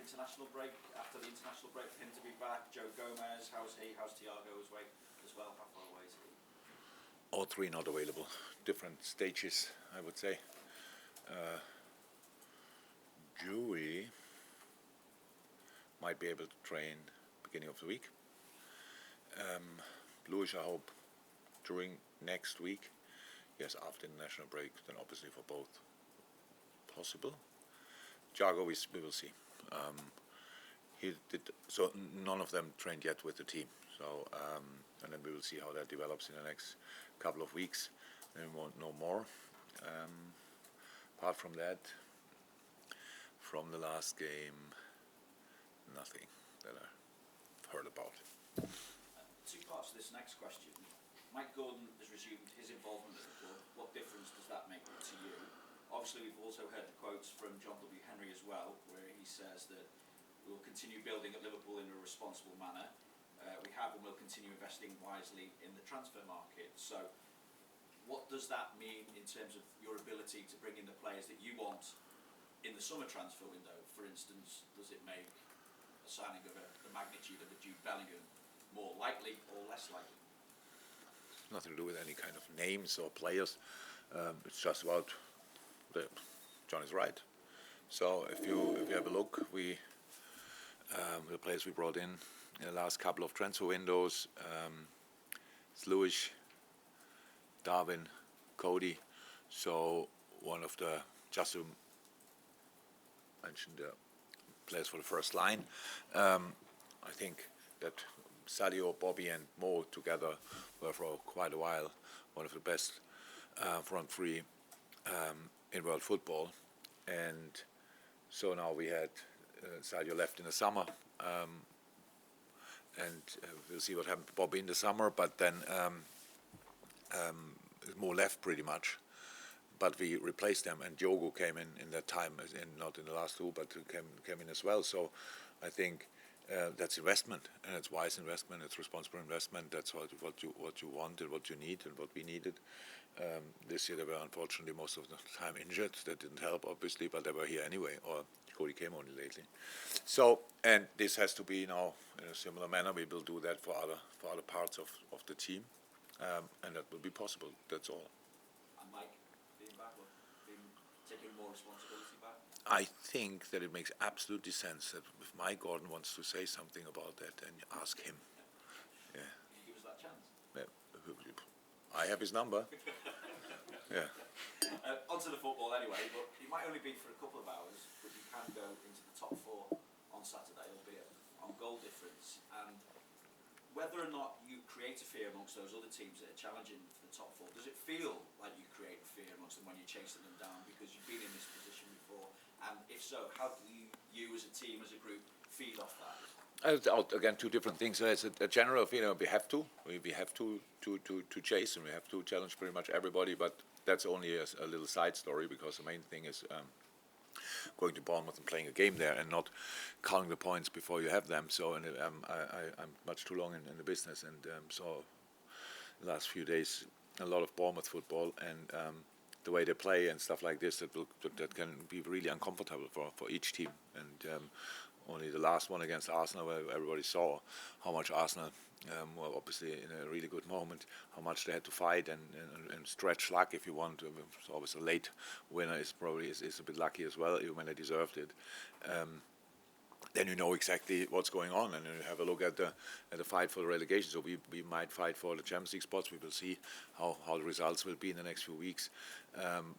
international break, after the international break for him to be back? Joe Gomez, how's he? How's Thiago as well? How far away is he? All three not available. Different stages, I would say. Dewey might be able to train beginning of the week. Lewis, I hope during next week. Yes, after the national break, then obviously for both possible. Thiago, we will see. He did so. None of them trained yet with the team. So and then we will see how that develops in the next couple of weeks. Then we won't know more. Apart from that, from the last game, nothing that I've heard about. Two parts to this next question. Mike Gordon has resumed his involvement at the club. What difference does that make to you? Obviously, we've also heard the quotes from John W. Henry as well, where he says that we will continue building at Liverpool in a responsible manner. We have and will continue investing wisely in the transfer market. So, what does that mean in terms of your ability to bring in the players that you want in the summer transfer window? For instance, does it make a signing of the magnitude of a Jude Bellingham more likely or less likely? Nothing to do with any kind of names or players. It's just about John is right. So if you have a look, the players we brought in the last couple of transfer windows, it's Lewis, Darwin, Cody. So one of the, just to mention the players for the first line, I think that Sadio, Bobby and Mo together were for quite a while one of the best front three in world football. And so now we had Sadio left in the summer, and we'll see what happened to Bobby in the summer, but then Mo left pretty much. But we replaced them, and Diogo came in that time, not in the last two, but came in as well. So I think that's investment, and it's wise investment. It's responsible investment. That's what you wanted, what you need, and what we needed. This year they were unfortunately most of the time injured. That didn't help, obviously, but they were here anyway. Or Cody came only lately. So, and this has to be now in a similar manner. We will do that for other parts of the team, and that will be possible. That's all. And Mike, being back, taking more responsibility back? I think that it makes absolutely sense that if Mike Gordon wants to say something about that, then you ask him. Yeah. Can you give us that chance? Yeah. I have his number. Yeah. Onto the football anyway, but it might only be for a couple of hours, but you can go into the top four on Saturday, albeit on goal difference. And whether or not you create a fear amongst those other teams that are challenging for the top four, does it feel like you create a fear amongst them when you're chasing them down because you've been in this position before? And if so, how do you as a team, as a group, feed off that? Again, two different things. So it's a general feeling we have to chase, and we have to challenge pretty much everybody. But that's only a little side story, because the main thing is going to Bournemouth and playing a game there, and not counting the points before you have them. So, and I'm much too long in the business, and so the last few days a lot of Bournemouth football, and the way they play and stuff like this, that can be really uncomfortable for each team. And only the last one against Arsenal, where everybody saw how much Arsenal were obviously in a really good moment, how much they had to fight and stretch luck if you want. So obviously a late winner is probably is a bit lucky as well, even when they deserved it. Then you know exactly what's going on, and you have a look at the fight for the relegation. So we might fight for the Champions League spots. We will see how the results will be in the next few weeks.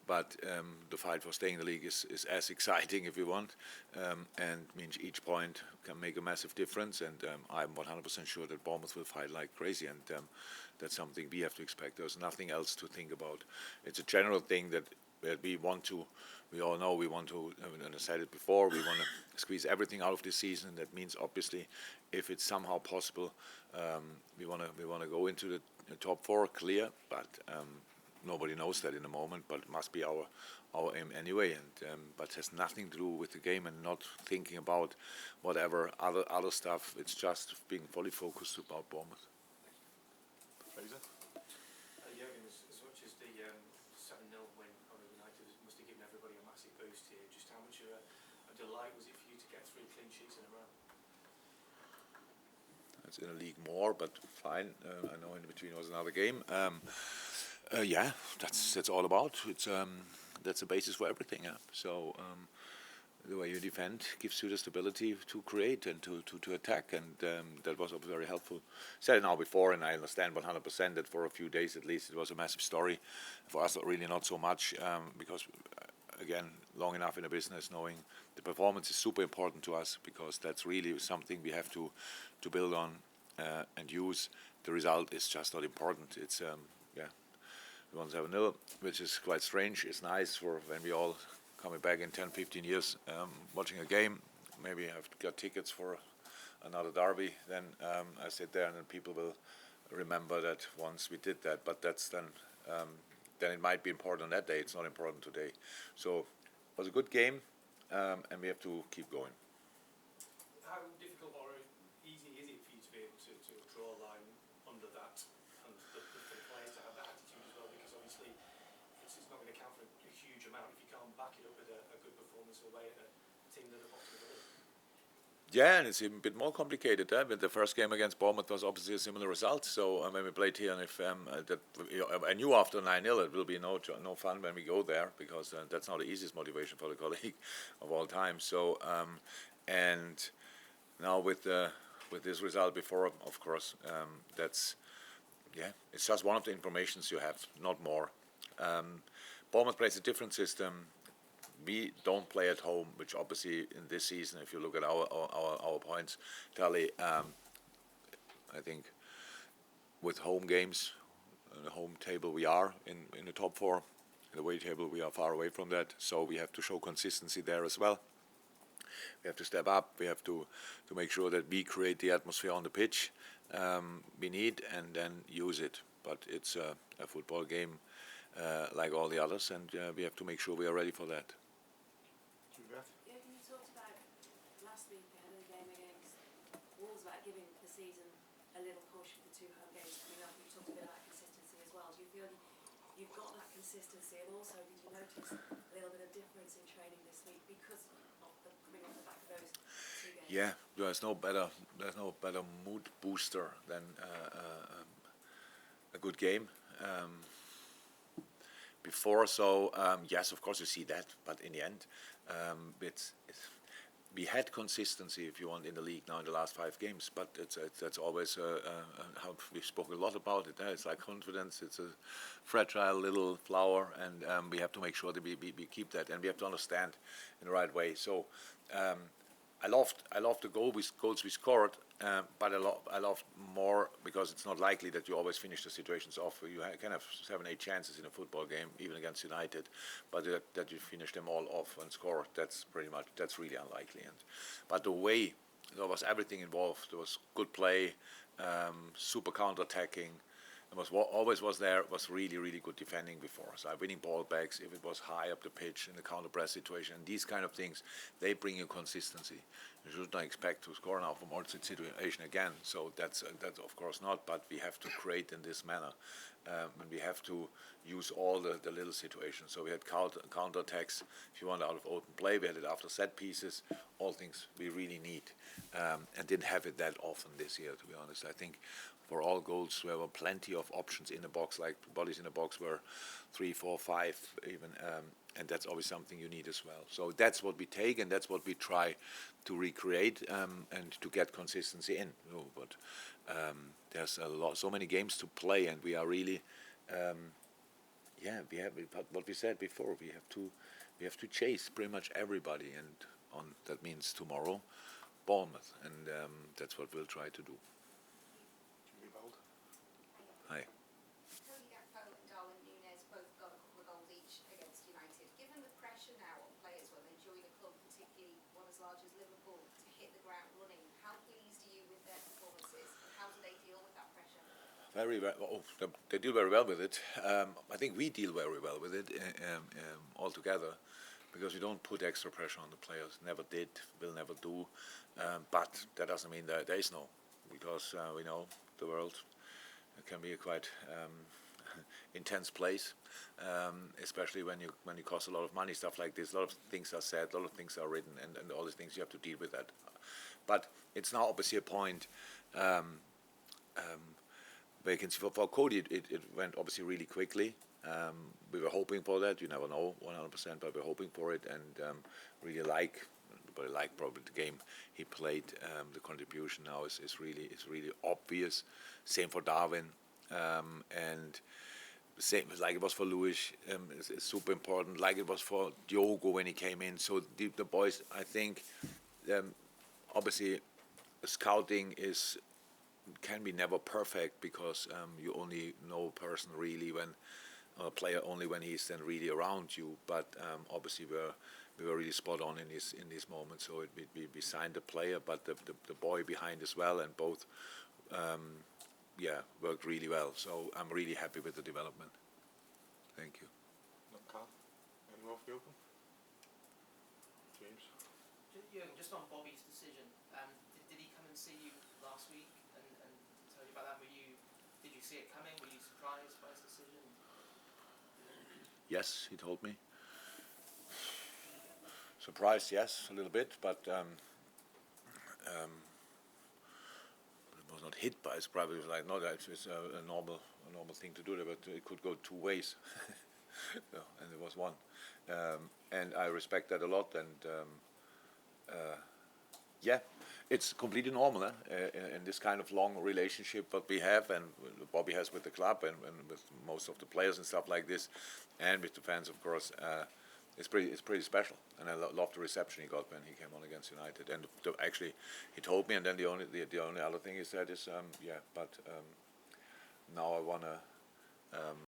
But the fight for staying in the league is as exciting, if you want, and means each point can make a massive difference. And I'm 100% sure that Bournemouth will fight like crazy, and that's something we have to expect. There's nothing else to think about. It's a general thing that we want to. We all know we want to, and I said it before, we want to squeeze everything out of this season. That means obviously, if it's somehow possible, we want to go into the top four clear. But nobody knows that in the moment. But it must be our aim anyway. And but it has nothing to do with the game, and not thinking about whatever other stuff. It's just being fully focused about Bournemouth. Fraser? Jurgen, as much as the 7-0 win over United must have given everybody a massive boost here, just how much of a delight was it for you to get 3 clean sheets in a row? It's in a league more, but fine. I know in between was another game. Yeah, that's all about. It's that's the basis for everything. Yeah. So the way you defend gives you the stability to create and to attack, and that was very helpful. Said it now before, and I understand 100% that for a few days at least it was a massive story. For us, really not so much because again, long enough in the business, knowing the performance is super important to us because that's really something we have to build on and use. The result is just not important. It's yeah, we won 7-0, which is quite strange. It's nice for when we all coming back in 10, 15 years, watching a game. Maybe I've got tickets for another derby. Then I sit there and then people will remember that once we did that. But that's then it might be important on that day. It's not important today. So it was a good game, and we have to keep going. How difficult or easy is it for you to be able to draw a line under that, and for the players to have that attitude as well? Because obviously it's not going to count for a huge amount if you can't back it up with a good performance away at a team that are bottom of the league. Yeah, and it's even a bit more complicated. But the first game against Bournemouth was obviously a similar result. So when we played here, and if I knew after 9-0 it will be no fun when we go there because that's not the easiest motivation for the colleague of all time. So and now with this result before, of course, that's it's just one of the informations you have, not more. Bournemouth plays a different system. We don't play at home, which obviously in this season, if you look at our points tally, I think with home games, the home table we are in the top 4. In the away table we are far away from that, so we have to show consistency there as well. We have to step up. We have to make sure that we create the atmosphere on the pitch we need and then use it. But it's a football game like all the others, and we have to make sure we are ready for that. Jurgen, you talked about last week ahead of the game against Wolves about giving the season a little push with the 2 home games coming up. You talked a bit about consistency as well. Do you feel you've got that consistency, and also did you notice a little bit of difference in training this week because of coming off the back of those 2 games? Yeah, there's no better mood booster than a good game. Before, so yes, of course you see that, but in the end, we had consistency, if you want, in the league now in the last 5 games. But that's always how we spoke a lot about it. It's like confidence. It's a fragile little flower, and we have to make sure that we keep that, and we have to understand in the right way. So I loved the goals we scored, but I loved more because it's not likely that you always finish the situations off. You can have 7, 8 chances in a football game, even against United, but that you finish them all off and score, that's really unlikely. But the way there was everything involved. There was good play, super counter-attacking. It was really, really good defending before. So winning ball backs, if it was high up the pitch in the counter-press situation, these kind of things, they bring you consistency. You should not expect to score now from all situation again. So that's of course not, but we have to create in this manner. And we have to use all the little situations. So we had counter-attacks, if you want, out of open play. We had it after set pieces, all things we really need. And didn't have it that often this year, to be honest. I think for all goals, there were plenty of options in the box, like bodies in the box were 3, 4, 5 even, and that's always something you need as well. So that's what we take, and that's what we try to recreate and to get consistency in. But there's so many games to play, and we are really, we have what we said before. We have to chase pretty much everybody, and that means tomorrow, Bournemouth, and that's what we'll try to do. Hi. Both got a couple of goals each against United. Given the pressure now on players when they join a club, particularly one as large as Liverpool, to hit the ground running, how pleased are you with their performances, and how do they deal with that pressure? Very well. They deal very well with it. I think we deal very well with it altogether, because we don't put extra pressure on the players. Never did, will never do. But that doesn't mean that there is no, because we know the world can be quite intense place, especially when you cost a lot of money, stuff like this. A lot of things are said, a lot of things are written, and all these things you have to deal with that. But it's now obviously a point where you can see for Cody, it went obviously really quickly. We were hoping for that. You never know 100%, but we're hoping for it, and really like probably the game he played. The contribution now is really obvious. Same for Darwin, and same like it was for Lewis. It's super important. Like it was for Diogo when he came in. So the boys, I think, obviously, scouting can be never perfect because you only know a person really when a player only when he's then really around you. But obviously we were really spot on in these moments. So we signed the player, but the boy behind as well, and both worked really well. So I'm really happy with the development. Thank you. Carl, any more for you? James. Jurgen, just on Bobby's decision, did he come and see you last week and tell you about that? Did you see it coming? Were you surprised by his decision? Yes, he told me. Surprised, yes, a little bit, but it was not hit by surprise. It was like, no, it's a normal thing to do, but it could go two ways, and there was one, and I respect that a lot. And it's completely normal in this kind of long relationship what we have, and Bobby has with the club, and with most of the players and stuff like this, and with the fans, of course. It's pretty special, and I love the reception he got when he came on against United. And actually, he told me, and then the only other thing he said is, but now I wanna